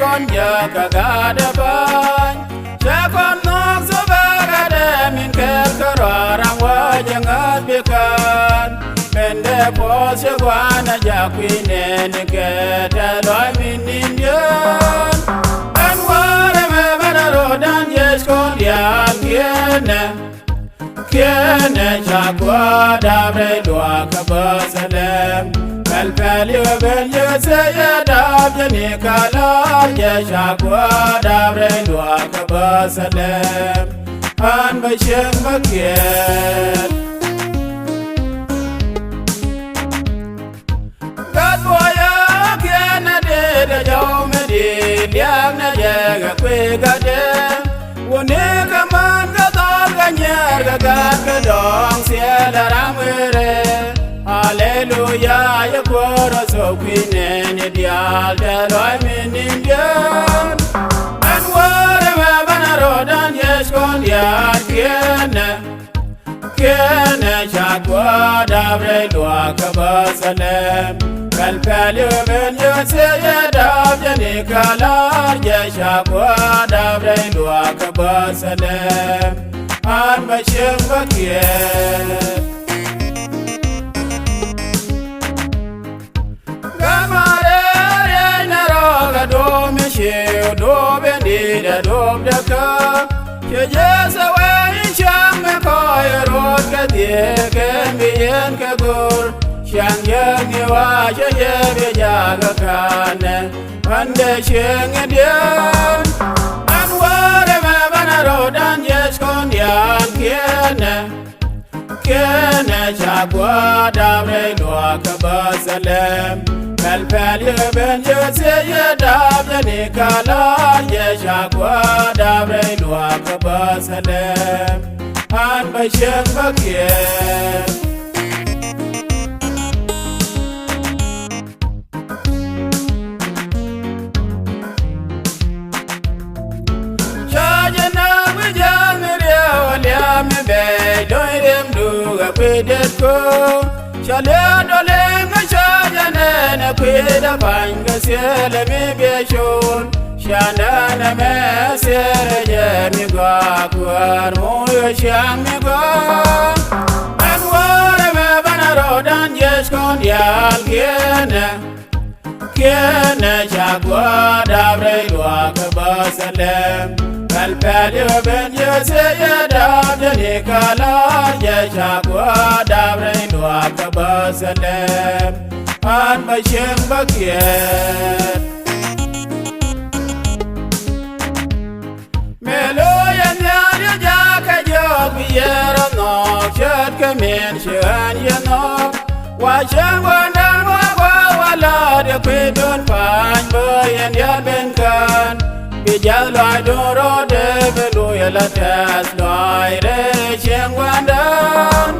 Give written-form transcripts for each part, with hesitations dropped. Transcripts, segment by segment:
con giờ cả gà đa ban cha con nó số ba gà đa mình kêu cả rò răng qua chẳng ngất biết can bên đê phố sẽ qua na giặc quy nè nè kê ta đói mình nín nhơn anh qua đêm mà đã rồi đang dễ con điệp kiene cha qua đạp rơi đùa cả bờ salem Kalpeli ben yese đạp jeni kala ye cha qua đạp rơi đùa cả bờ salem an bay chen bakiet kat boya kiene de jau me di liang na ye ga kwe ga de wone kaman ga Nyer ga ga dong sia la ramere Hallelujah ya koro so kwine ni dial de loy minin yen and wore me bana rodan yes kon ya kiene chakwa dabre lwa ka basalem kalpali ben yose ya dab jani kala ya chakwa dabre lwa ka basalem an bashim bakiet gamare na roga do me she do bendi da do daka ke jesa we cham me koy rot ka die ke mi yen ka gur chang yang ni wa che ye be ja ga kane ande cheng dien an ware me bana rodan yes kon kiene chakwa dabre lwa ka basalem kalpeli ben yose ye dab jani kala ye chakwa dabre lwa ka basalem an bashem bakiet me be loy dem du ga kwede ko chale dole nga chajane na kweda banga sele me be shon shana na me sele je mi ga kwar mo yo sham mi ga an wore me bana rodan yes kon yal kiene chagwa dabre lwa ka basalem Kalpeli ben yose ya dab jani kala ya chakwa dabre lwa ka basalem an bashem bakiet melo ya nyari ja ka jog yero no chat ka men shan ya no wa chan wandan wa wala de kwedon pan boyen ya ben kan Bijal loy doro de belu yala tas loy de cheng wandan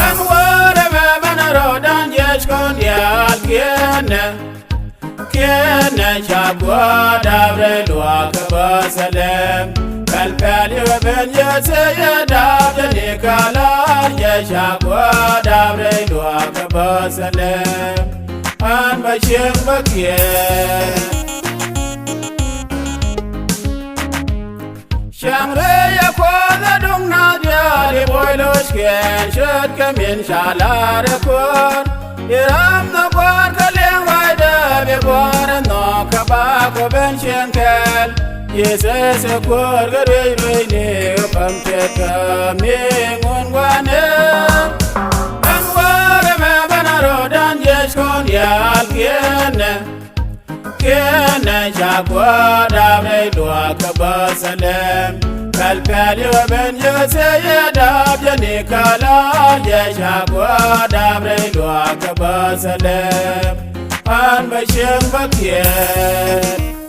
an wore me bana rodan yes kon yal kiene chagwa dabre lwa ka basalem kalpeli ben yese ya dab jani kala ye chagwa dabre lwa ka basalem an bashem bakiet Shamre ya koda dung na dia di boilos ken shet kamin shalare kon iram no kwar kaleng waida be kwar no kaba ko ben shenkel yese se kwar gare ni pam te kami ngun wane an war me bana rodan yes kon yal kiene chagwa dabre lwa ka basalem kalpeli ben yose ye dab jani kala ye chagwa dabre lwa ka basalem an bashem bakiet